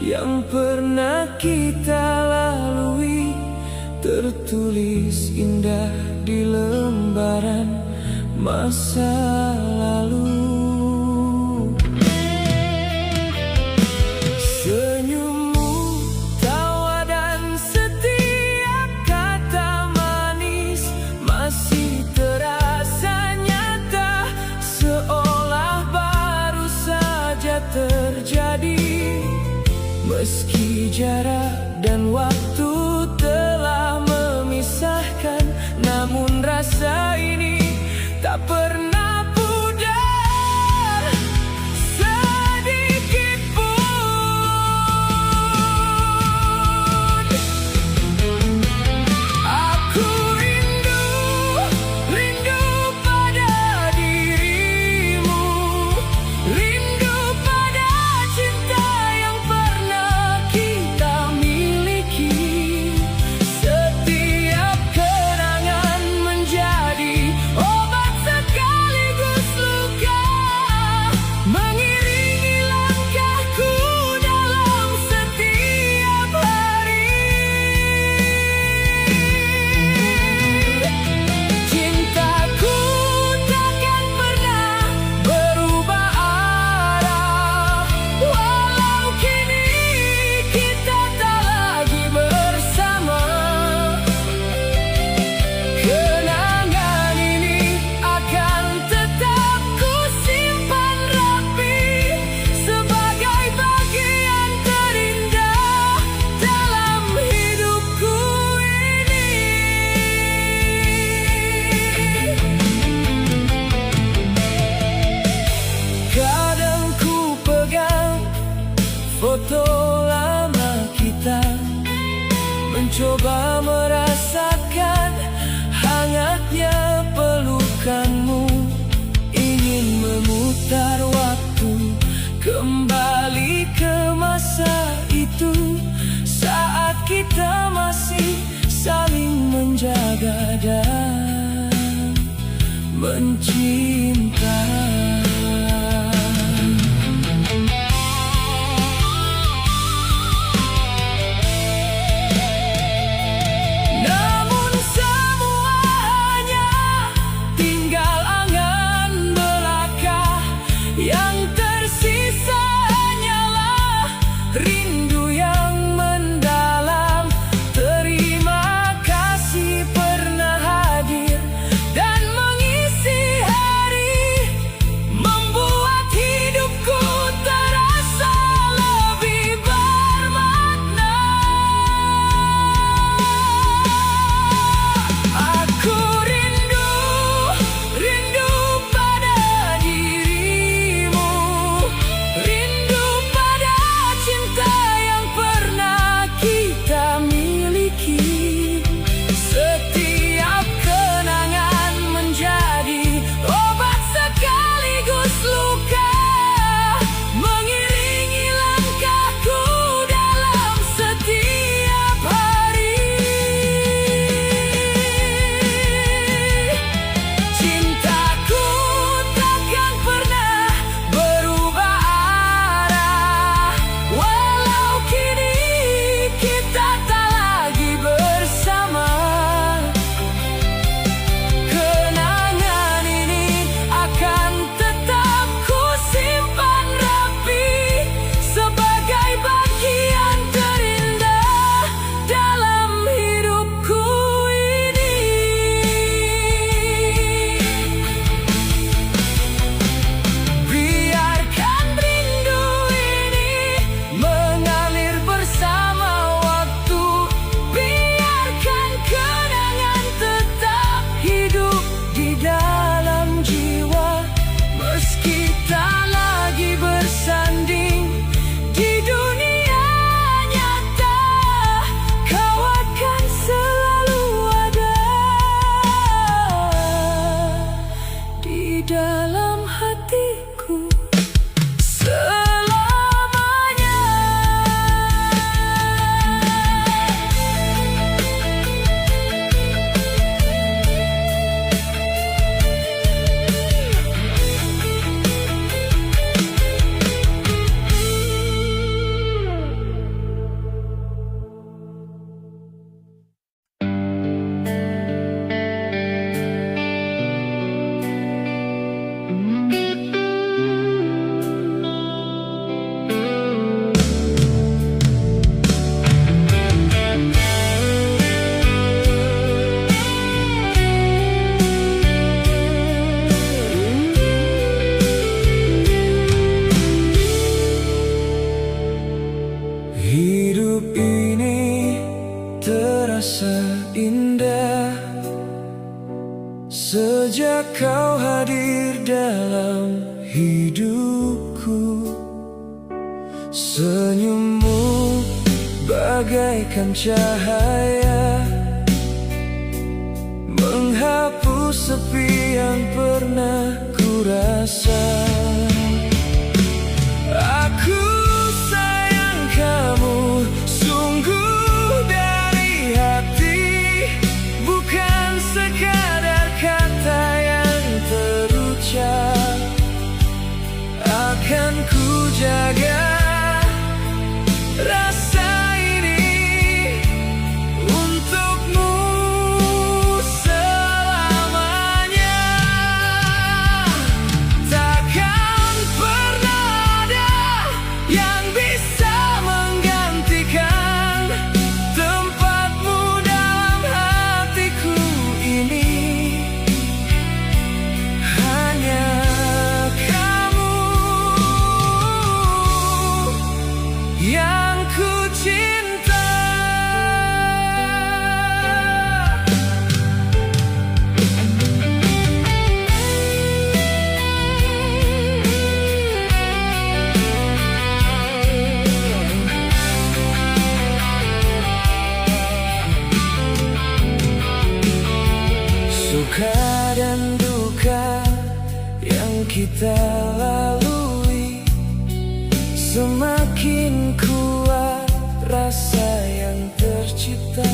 yang pernah kita lalui, tertulis indah di lembaran masa lalu. Senyummu, tawa dan setiap kata manis masih terasa nyata, seolah baru saja terjadi. Meski jarak dan waktu telah memisahkan, namun rasa ini tak pernah pudar sedikit pun. Aku rindu, rindu pada dirimu, rindu pada cinta yang pernah kita miliki. Setiap kenangan menjadi obat sekaligus luka, mengiringi langkahku dalam setiap hari. Cintaku takkan pernah berubah arah, walau kini kita tak lagi bersama. Kenangan ini akan tetap ku simpan rapi sebagai bagian terindah dalam hidupku ini. Kadang ku pegang foto lama kita, mencoba merasakan hangatnya pelukanmu, ingin memutar waktu kembali ke masa itu, saat kita masih saling menjaga dan mencinta. Namun semua hanya tinggal angan belaka, yang tersisa hanyalah rindu yang mendalam. Terima kasih pernah hadir dan mengisi hari, membuat hidupku terasa lebih bermakna. Aku rindu, rindu pada dirimu, rindu pada cinta Hidup ini terasa indah sejak kau hadir dalam hidupku. Senyummu bagaikan cahaya, menghapus sepi yang pernah ku rasa. Aku sayang kamu sungguh dari hati, bukan sekadar kata yang terucap. Akan ku jaga rasa ini untukmu selamanya. Takkan pernah ada yang bisa menggantikan tempatmu dalam hatiku ini. Hanya kamu yang ku cinta. Suka dan duka yang kita lalui, semakin kuat rasa yang tercipta.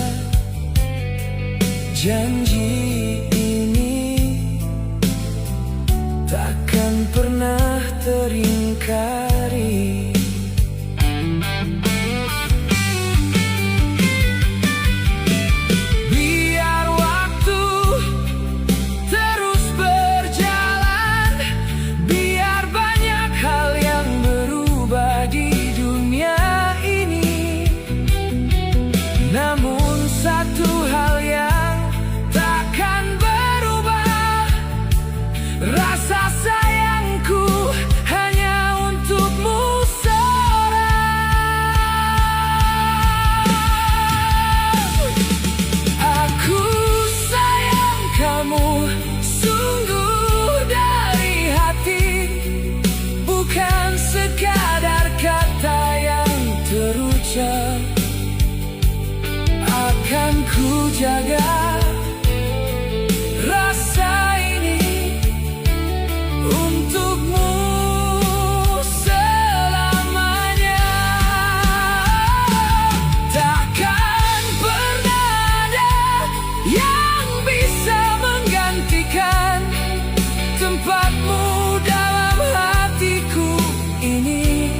Janji ini takkan pernah teringkari. Biar waktu terus berjalan, biar banyak hal yang berubah di dunia ini, namun satu hal yang takkan berubah, rasa sayangku hanya untukmu seorang. Aku sayang kamu sungguh dari hati, bukan sekadar kata yang terucap. Akan ku jaga rasa ini untukmu selamanya. Takkan pernah ada yang bisa menggantikan tempatmu dalam hatiku ini.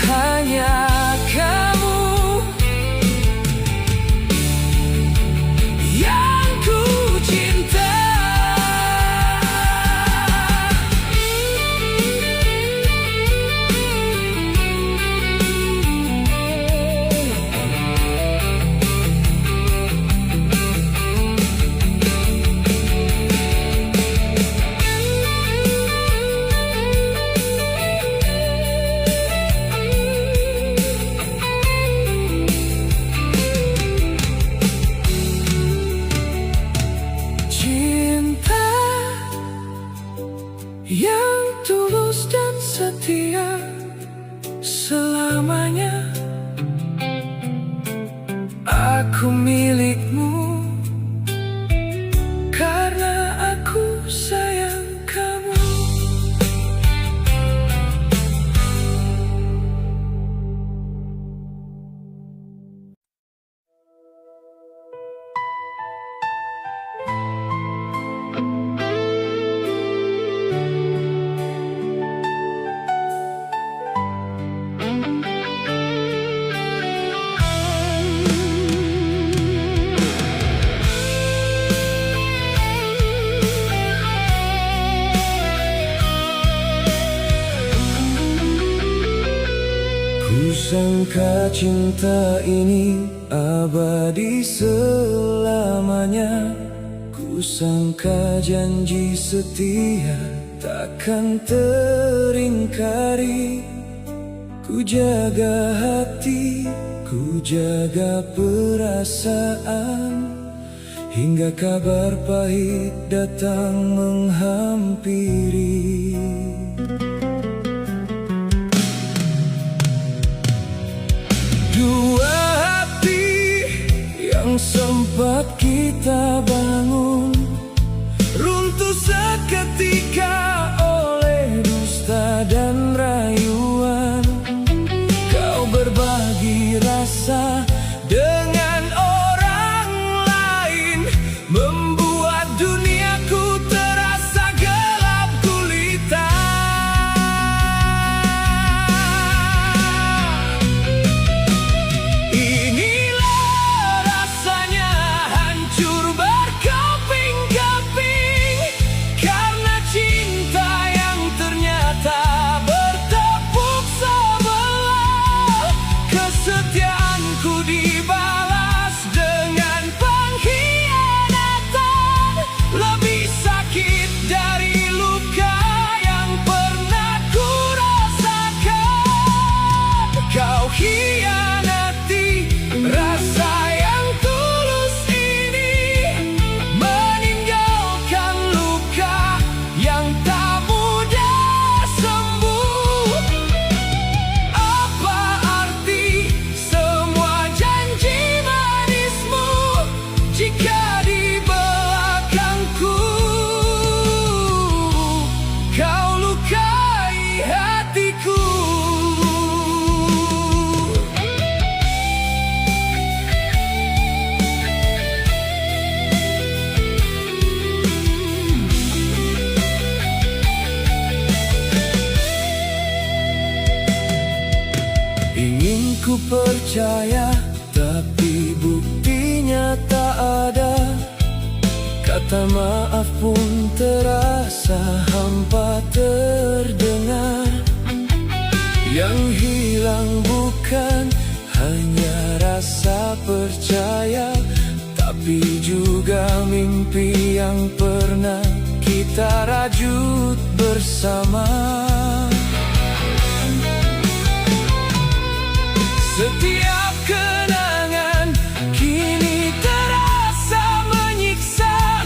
Hanya kamu yang ku cinta. Cinta yang tulus dan setia selamanya. Aku milikmu karena aku sayang kamu. Kusangka cinta ini abadi selamanya. Kusangka janji setia takkan teringkari. Ku jaga hati, ku jaga perasaan, hingga kabar pahit datang menghampiri. Dua hati yang sempat kita bangun runtuh seketika oleh dusta dan rayuan. Kau berbagi rasa dengan orang lain, membuat duniaku terasa gelap gulita. Inilah rasanya hancur berkeping-keping, karena cinta yang ternyata bertepuk sebelah. Kesetiaanku dibalas dengan pengkhianatan, lebih sakit dari luka yang pernah ku rasakan. Kau hianati rasa yang tulus ini, meninggalkan luka yang tak mudah sembuh. Apa arti semua janji manismu jika di belakangku kau lukai hatiku? Ingin ku percaya, tapi buktinya tak ada. Kata maaf pun terasa hampa terdengar. Yang hilang bukan hanya rasa percaya, tapi juga mimpi yang pernah kita rajut bersama. Setiap kenangan kini terasa menyiksa,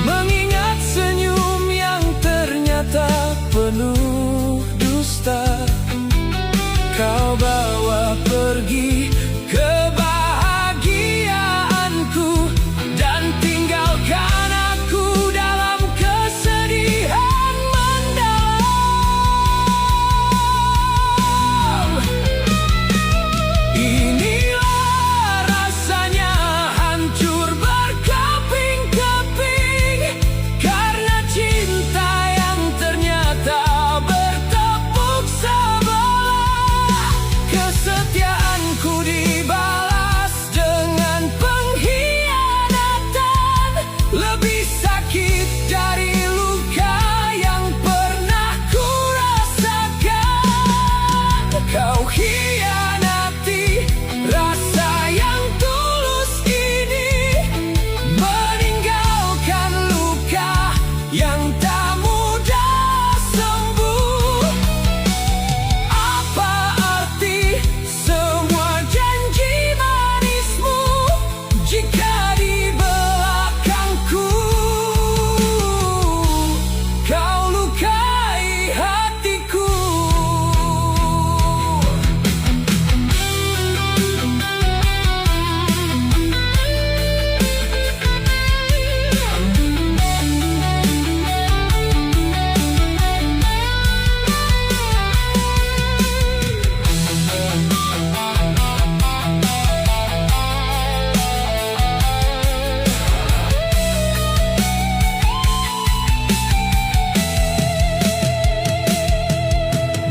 mengingat senyum yang ternyata penuh dusta. Kau bawa pergi kebahagiaanku dan tinggalkan aku dalam kesedihan mendalam. Inilah rasanya hancur berkeping-keping, karena cinta yang ternyata bertepuk sebelah. Kesetiaanku dibalas dengan pengkhianatan, lebih sakit dari luka yang pernah ku rasakan. Kau hianati rasa yang tulus ini, meninggalkan luka yang tak mudah sembuh. Apa arti semua janji manismu jika di belakangku kau lukai hatiku?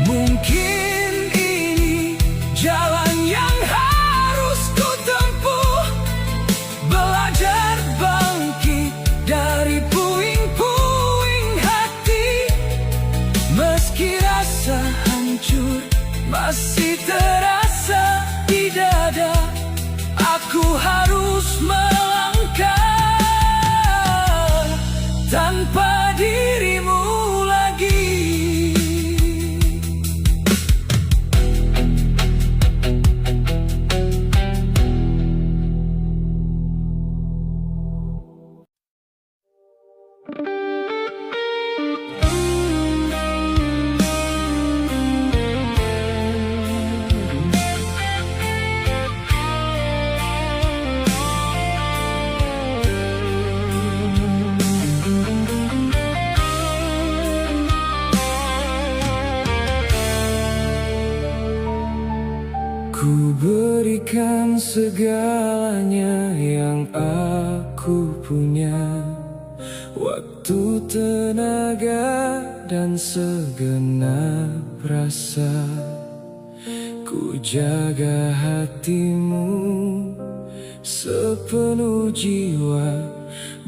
Mungkin ini jalan yang harus ku tempuh, belajar bangkit dari puing-puing hati. Meski rasa hancur masih terasa di dada, aku harus melangkah tanpa dirimu lagi. Ku berikan segalanya yang aku punya, waktu, tenaga, dan segenap rasa. Ku jaga hatimu sepenuh jiwa,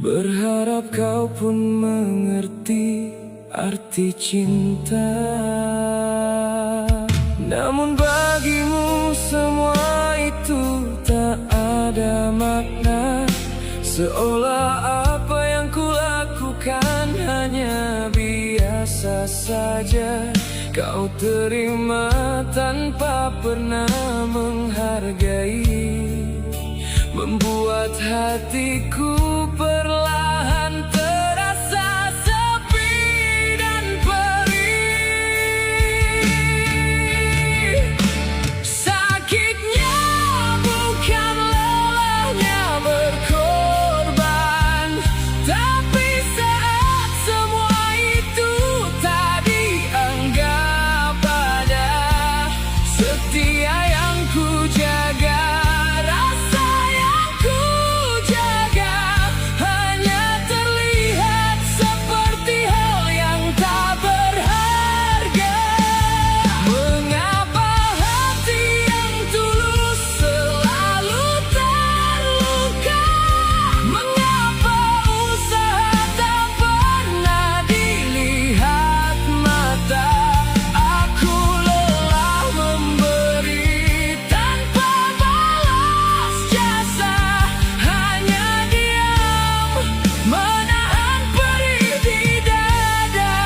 berharap kau pun mengerti arti cinta. Namun bagimu semua itu tak ada makna, seolah apa yang kulakukan hanya biasa saja. Kau terima tanpa pernah menghargai, membuat hatiku perlahan terasa sepi dan perih. Sakitnya bukan lelahnya berkorban, tapi saat semua itu tak dianggap ada. Setia yang ku jaga, rasa yang ku jaga, hanya terlihat seperti hal yang tak berharga. Mengapa hati yang tulus selalu terluka? Mengapa usaha tak pernah dilihat mata? Aku lelah memberi tanpa balas jasa, hanya diam menahan perih di dada.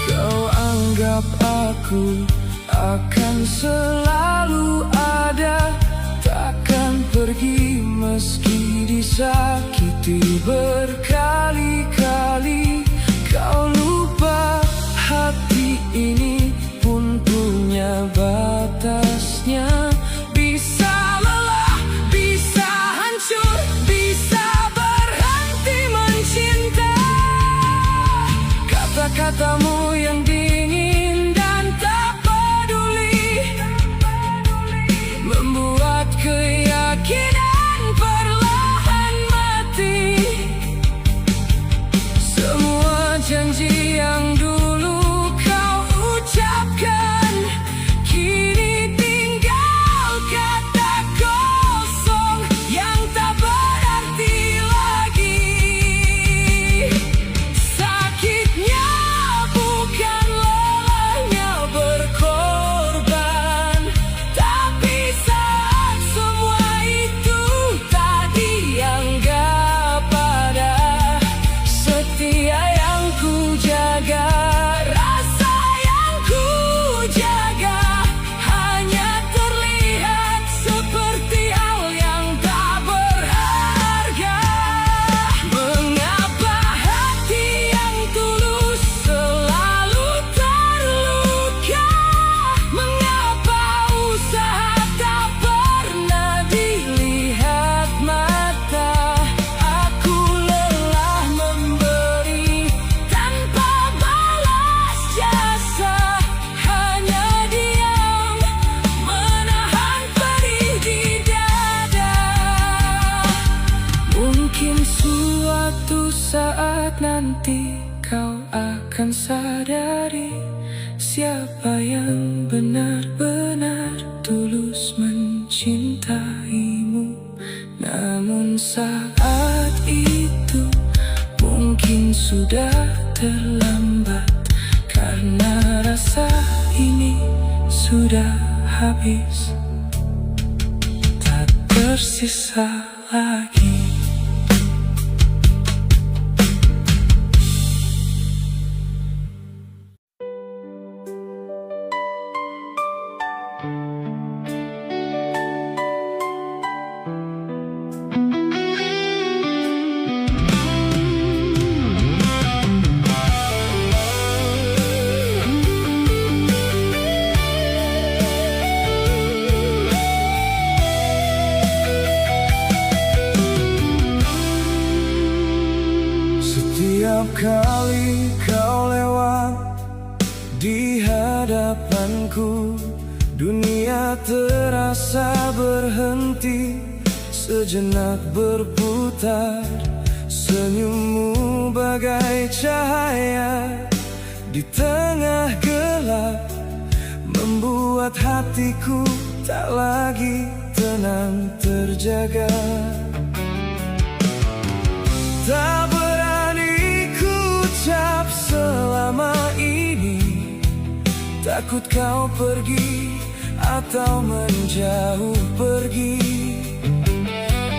Kau anggap aku akan selalu ada, takkan pergi meski disakiti berkali-kali. Kau lupa hati ini pun punya batasnya, bisa lelah, bisa hancur, bisa berhenti mencinta. Kata-katamu yang dingin dan tak peduli membuat keyakinan perlahan mati. Semua janji yang dulu kau ucapkan kini tinggal kata kosong yang tak berarti lagi. Sakitnya bukan lelahnya berkorban, tapi saat semua itu tak dianggap ada. Setia yang ku jaga, rasa yang ku jaga, hanya terlihat seperti hal yang tak berharga. Mengapa hati yang tulus selalu terluka? Mengapa usaha tak pernah dilihat mata? Aku lelah memberi tanpa balas jasa, hanya diam menahan perih di dada. Mungkin suatu saat nanti kau akan sadari siapa yang benar-benar tulus mencintaimu. Namun saat itu mungkin sudah terlambat, karena rasa ini sudah habis, tak tersisa lagi. hadapanku, dunia terasa berhenti, sejenak berputar. Senyummu bagai cahaya di tengah gelap, membuat hatiku tak lagi tenang terjaga. Tak berani ku ucap selama ini, takut kau pergi atau menjauh pergi.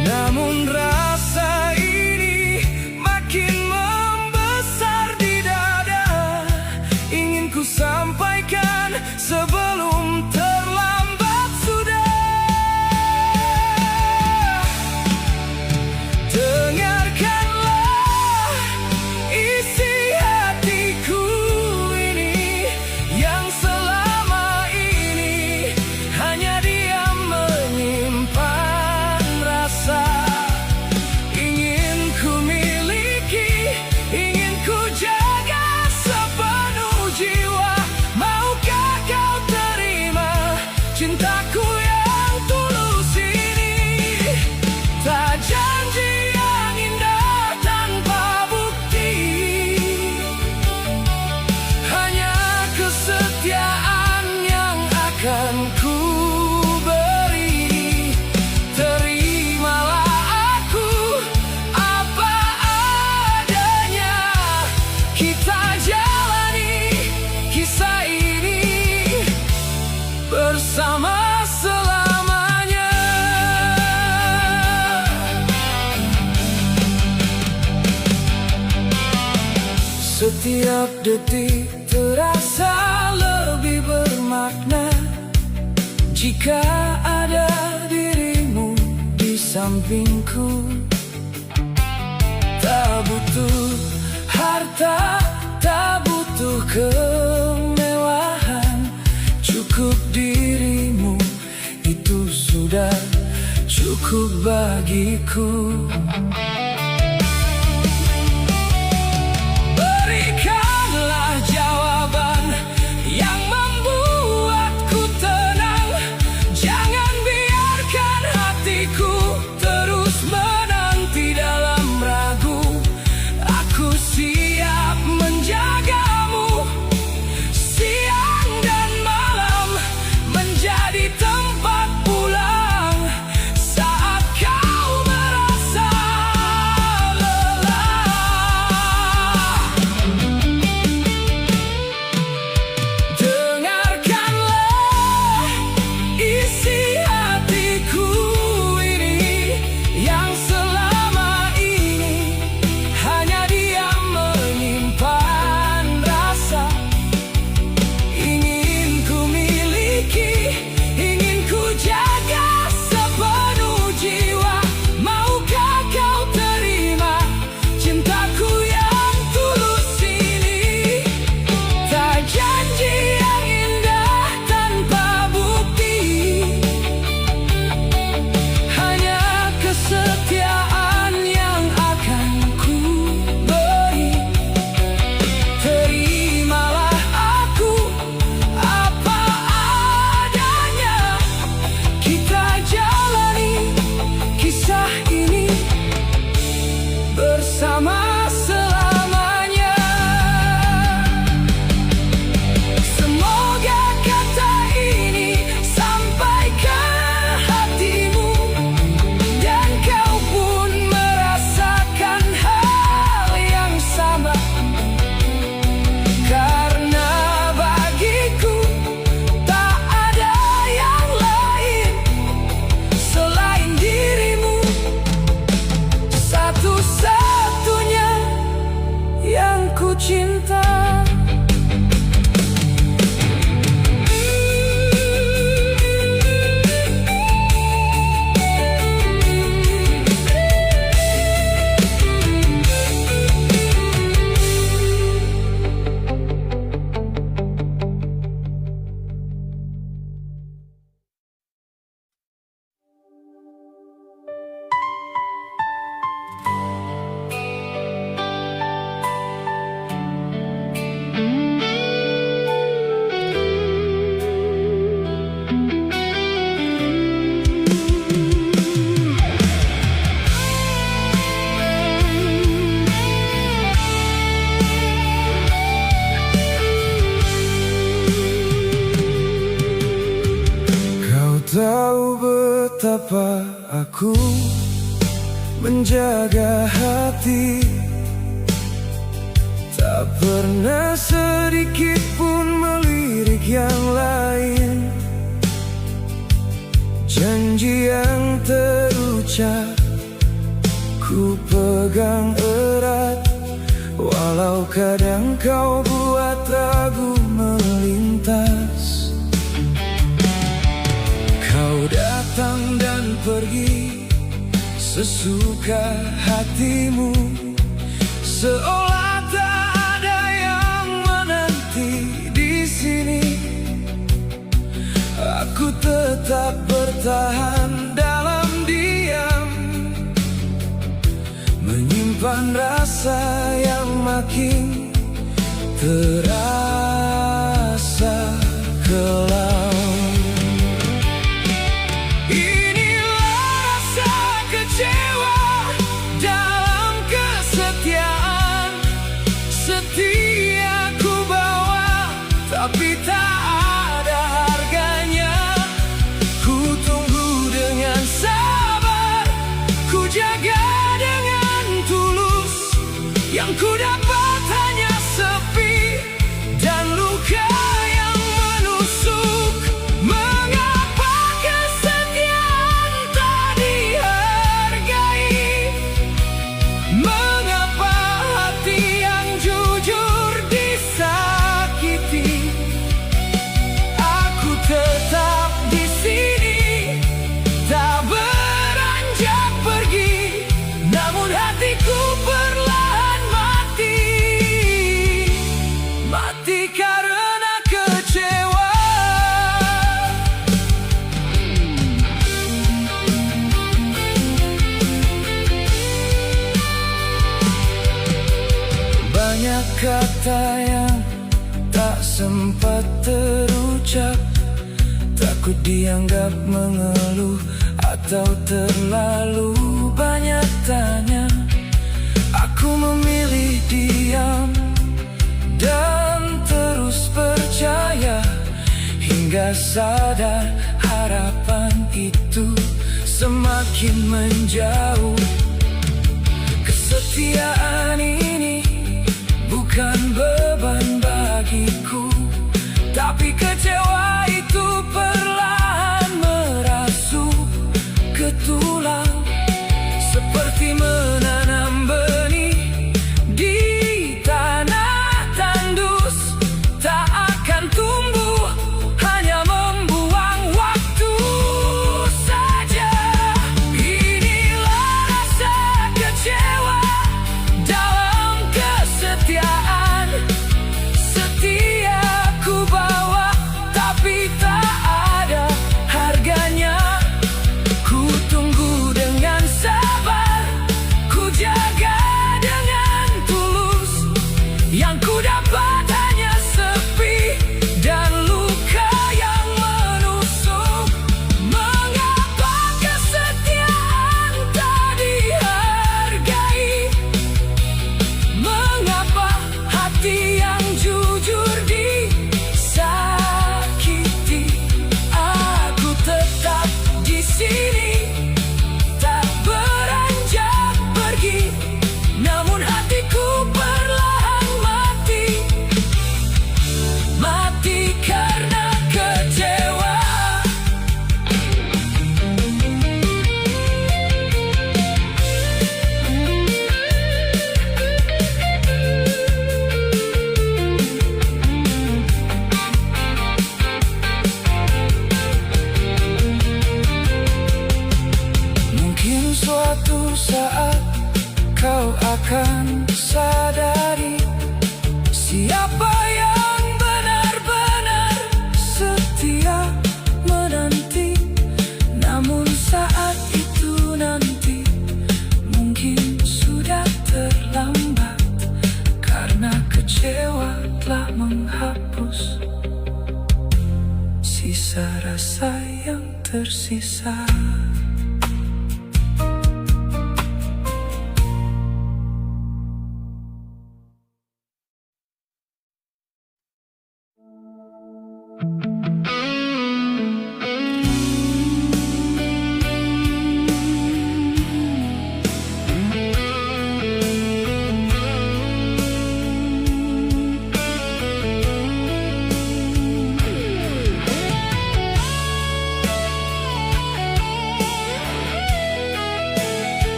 Namun rasa ini makin membesar di dada, ingin ku sampaikan sebelum terlambat sudah. Dengarkanlah isi hatiku ini, yang selama ini hanya diam menyimpan rasa. Ingin ku miliki, ingin ku jaga sepenuh jiwa. Maukah kau terima cintaku yang tulus ini? Tak janji yang indah tanpa bukti, hanya kesetiaan yang akan ku beri. Terimalah aku apa adanya, kita jalani kisah ini bersama selamanya. Setiap detik terasa lebih bermakna jika ada dirimu di sampingku. Tak butuh harta, tak butuh kemewahan, cukup dirimu, itu sudah cukup bagiku. Berikanlah jawaban yang membuatku tenang, jangan biarkan hatiku terus menanti dalam ragu. Aku siap menjagamu siang dan malam, menjadi tempat pulang saat kau merasa betapa aku menjaga hati, tak pernah sedikit pun melirik yang lain. Janji yang terucap ku pegang erat, walau kadang kau buat ragu melintas. Kau datang dan pergi sesuka hatimu, seolah tak ada yang menanti di sini. Aku tetap bertahan dalam diam, menyimpan rasa yang makin terasa kelam. Tapi tak ada harganya. Ku tunggu dengan sabar, ku jaga dengan tulus. Yang ku dapat hanya sepi dan luka yang menusuk. Mengapa kesetiaan tak dihargai? Mengapa hati yang jujur disakiti? Tetap di sini, tak beranjak pergi, namun hatiku perlahan mati, mati karena kecewa. Banyak kata yang tak sempat terucap, takut dianggap mengeluh atau terlalu banyak tanya. Aku memilih diam dan terus percaya, hingga sadar harapan itu semakin menjauh. Kesetiaan ini bukan beban bagiku, tapi kecewa itu perlahan merasuk ke tulang, seperti menanam benih di tanah tandus. Tak akan tumbuh, hanya membuang waktu saja. Inilah rasa kecewa dalam kesetiaan. Setia ku bawa, tapi tak ada harganya. Ku tunggu dengan sabar, ku jaga dengan tulus. Yang ku dapat hanya sepi dan luka yang menusuk. Mengapa kesetiaan tak dihargai? Mengapa hati yang jujur disakiti? Aku tetap di sini, tak beranjak pergi, namun hatiku perlahan mati, mati karena kecewa. Mungkin suatu saat kau akan sadari siapa yang benar-benar setia menanti. Namun saat itu nanti mungkin sudah terlambat, karena kecewa telah menghapus sisa rasa yang tersisa.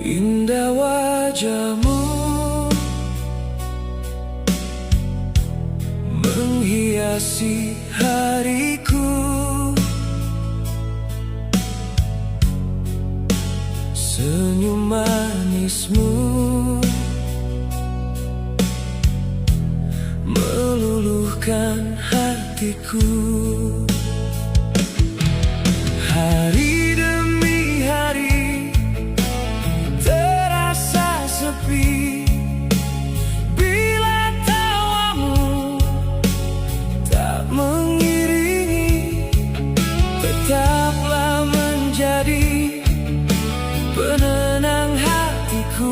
Indah wajahmu menghiasi hariku, senyum manismu meluluhkan hatiku. Hari demi hari terasa sepi bila tawamu tak mengiringi. Tetaplah menjadi penenang hatiku,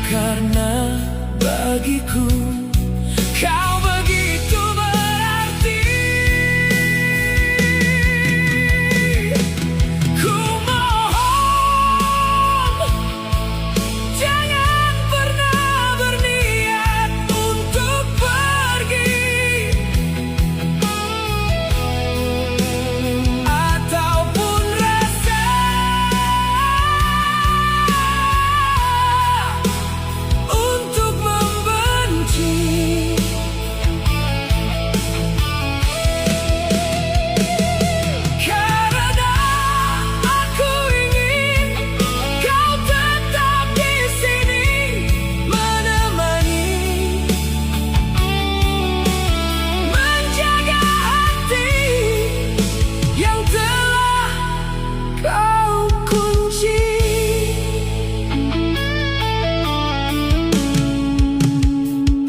karena bagiku kau begitu berarti. Ku mohon jangan pernah berniat untuk pergi, ataupun rasa untuk membenci. Karena aku ingin kau tetap di sini menemani, menjaga hati yang telah kau kunci.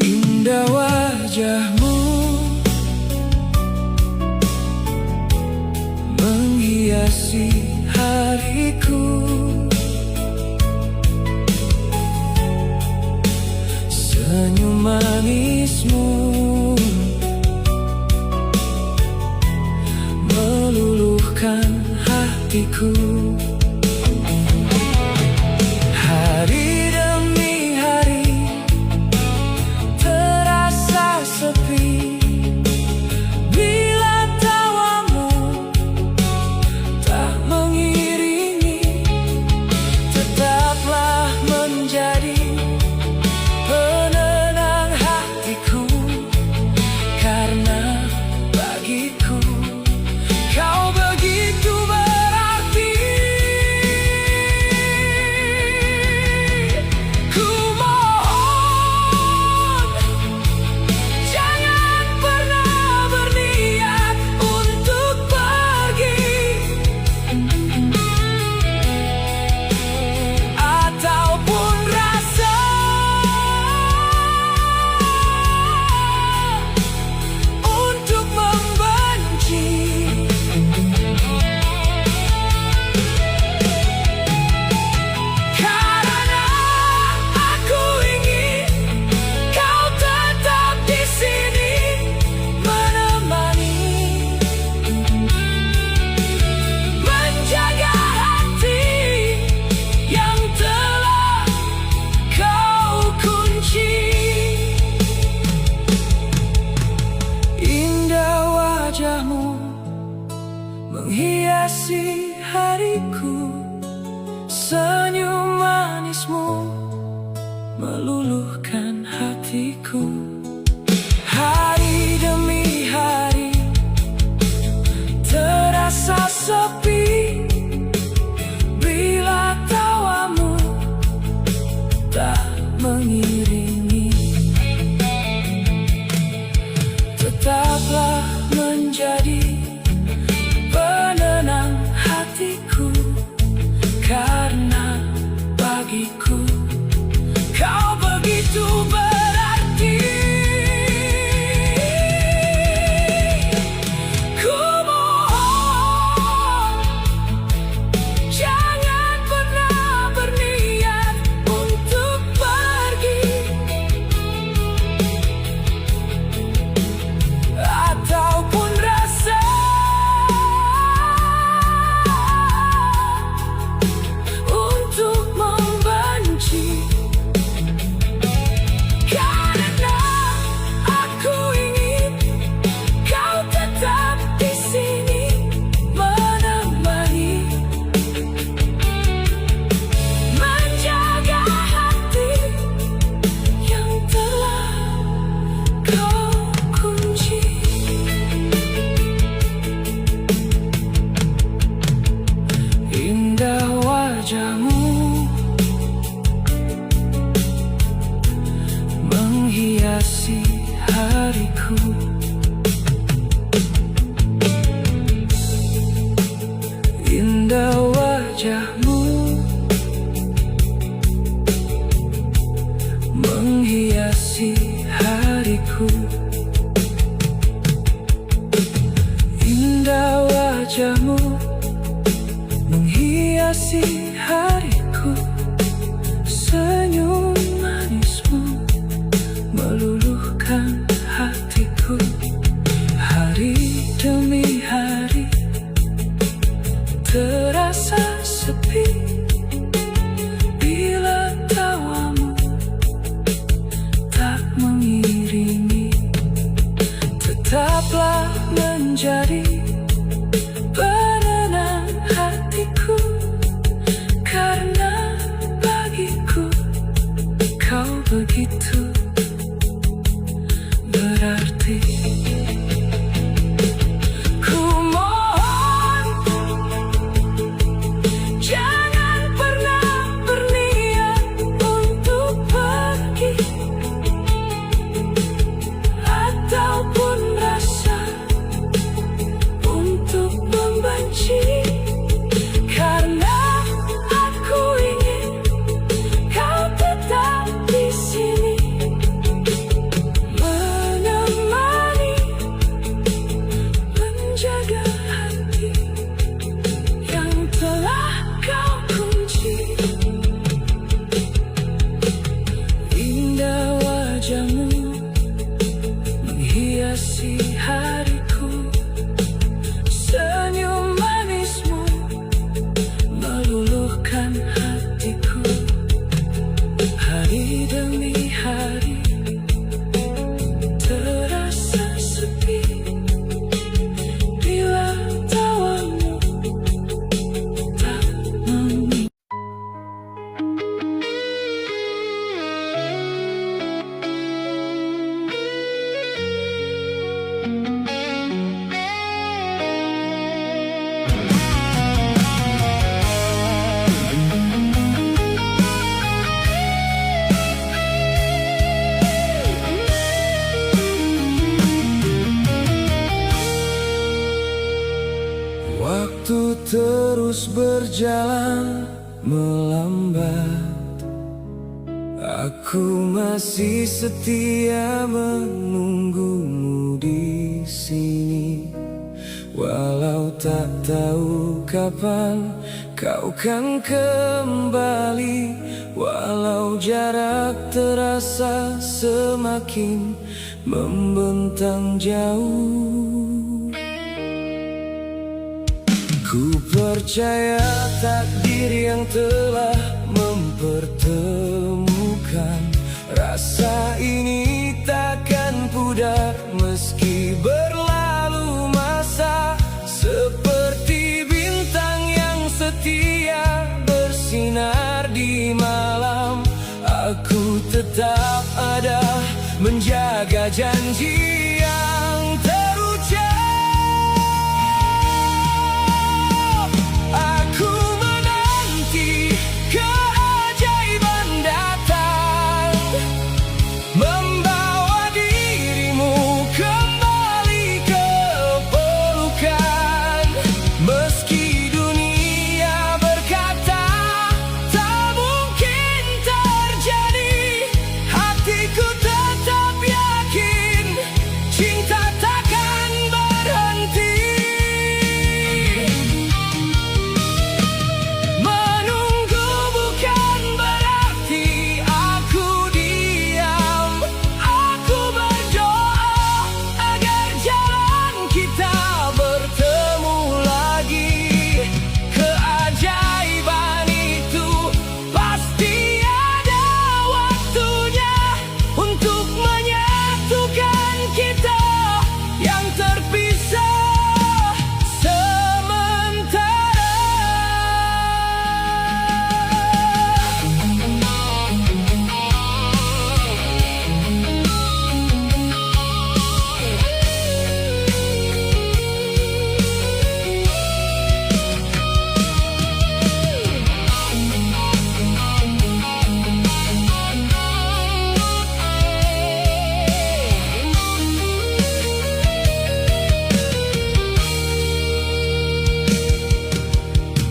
Indah wajahmu menghiasi hariku, senyum manismu meluluhkan hatiku. Hari demi hari terasa sepi bila tawamu tak mengiringi. Tetaplah menjadi penenang hatiku, karena bagiku kau begitu berarti. Ku mohon jangan pernah berniat untuk pergi, ataupun rasa untuk membenci. Karena aku ingin kau tetap di sini menemani, menjaga hati yang telah kau kunci. Indah wajahmu menghiasi hariku, senyum manismu meluluhkan hatiku. Hari demi hari terasa sepi bila tawamu tak mengiringi. Tetaplah menjadi penenang hatiku, karena bagiku kau begitu berarti. Ku mohon jangan pernah berniat untuk pergi, ataupun rasa untuk membenci. begitu berarti. Ku mohon jangan pernah berniat untuk pergi, ataupun rasa untuk membenci. Karena aku ingin kau tetap di sini, menemani, menjaga hati yang telah kau kunci. Indah wajahmu menghiasi hariku, senyum manismu meluluhkan hatiku. Hari demi hari terasa sepi bila tawamu tak memiliki. Waktu terus berjalan melambat, aku masih setia menunggumu di sini. Walau tak tahu kapan kau kan kembali, walau jarak terasa semakin membentang jauh. Ku percaya takdir yang telah mempertemukan. Rasa ini takkan pudar meski berlalu masa. Seperti bintang yang setia bersinar di malam, aku tetap ada menjaga janji yang terucap. Aku menanti keajaiban datang, membawa dirimu kembali ke pelukan. Meski dunia berkata tak mungkin terjadi, hatiku tetap yakin cinta takkan berhenti. Menunggu bukan berarti aku diam. Aku berdoa agar jalan kita bertemu lagi. Keajaiban itu pasti ada waktunya untuk menyatukan kita yang terpisah sementara.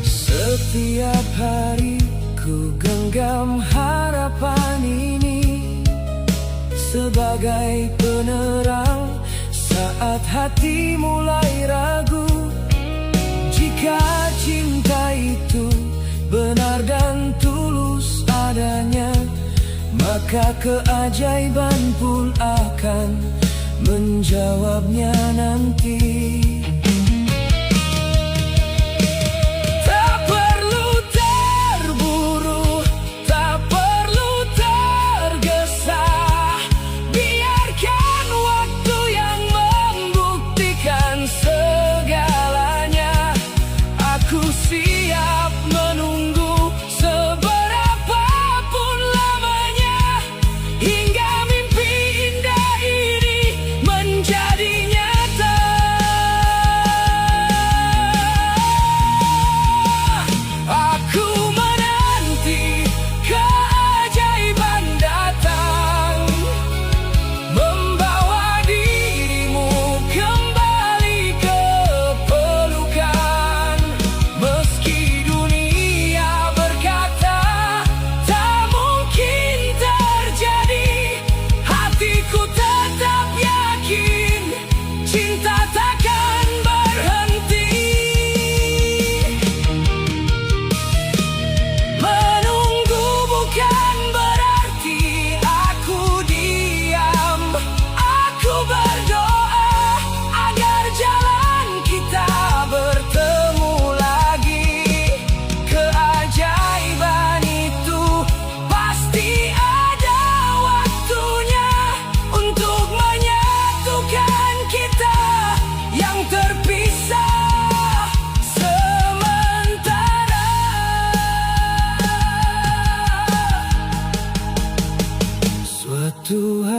Setiap hari ku genggam harapan ini sebagai penerang saat hati mulai ragu. Jika cinta itu benar dan tulus adanya, maka keajaiban pun akan menjawabnya nanti. Tak perlu terburu, tak perlu tergesa, biarkan waktu yang membuktikan segalanya. Aku siap menunggu seberapapun lamanya, hingga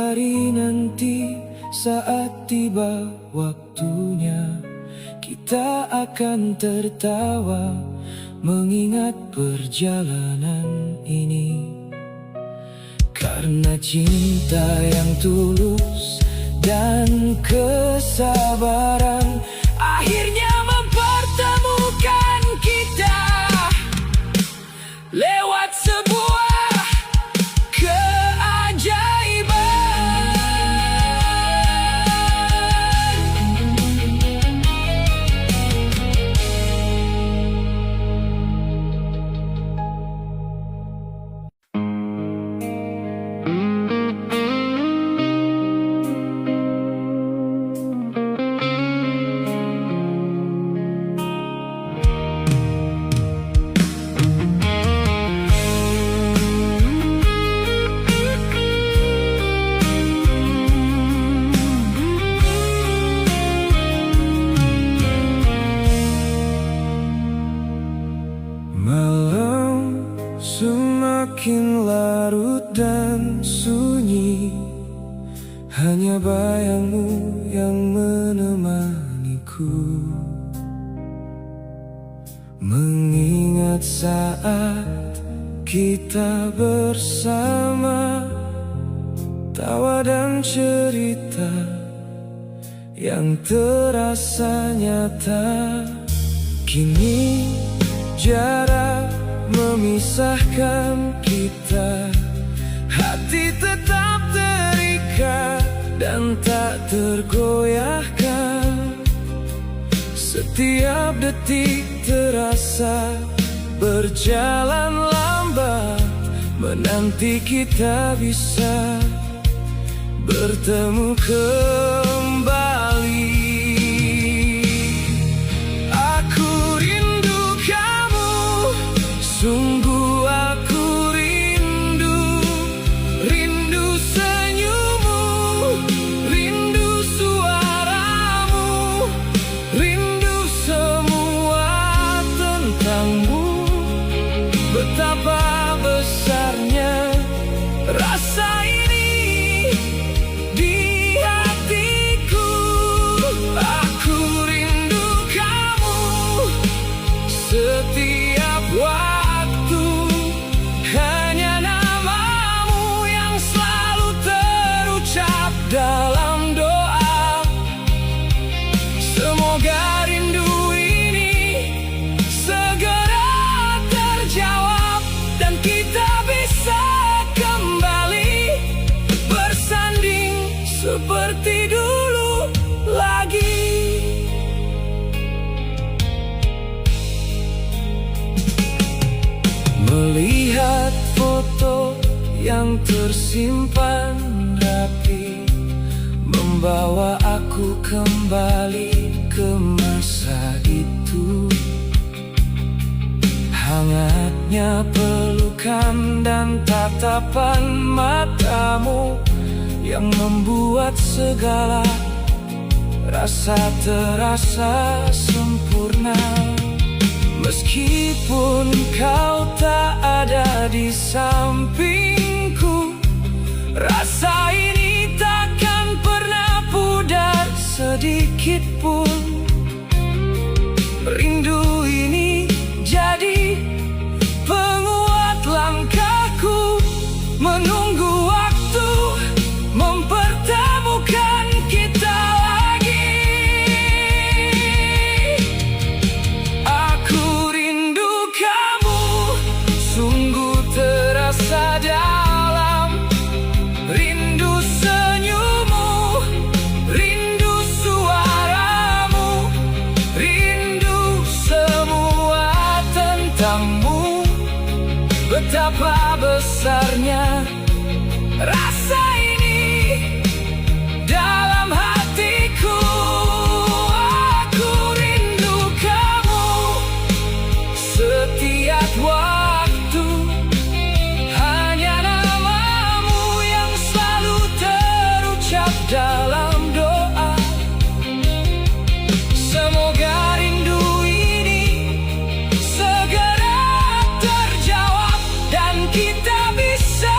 hari nanti, saat tiba waktunya, kita akan tertawa mengingat perjalanan ini. Karena cinta yang tulus dan kesabaran akhirnya mempertemukan kita lewat sebuah keajaiban. Malam semakin larut dan sunyi, hanya bayangmu yang menemaniku. Mengingat saat kita bersama, tawa dan cerita yang terasa nyata. Kini jarak memisahkan kita, hati tetap terikat dan tak tergoyahkan. Setiap detik terasa berjalan lambat, menanti kita bisa bertemu kembali. Sungguh aku rindu, rindu senyummu, rindu suaramu, rindu semua tentangmu. Betapa besarnya rasa ini di hatiku. Aku rindu kamu setiap waktu. Dalam doa, semoga rindu ini segera terjawab dan kita bisa kembali bersanding seperti dulu lagi. Melihat foto yang tersimpan rapi, membawa aku kembali ke masa itu. Hangatnya pelukan dan tatapan matamu yang membuat segala rasa terasa sempurna. Meskipun kau tak ada di sampingku, rasa ini takkan pernah pudar sedikit pun. Rindu ini jadi penguat langkahku, menunggu waktu mempertemukan kita lagi. Aku rindu kamu, sungguh terasa dalam. Rindu senyummu, rindu suaramu, rindu semua tentangmu. Betapa besarnya rasa ini dalam hatiku. Aku rindu kamu setiap waktu. Hanya namamu yang selalu terucap dalam doa. Semoga rindu ini segera terjawab dan kita bisa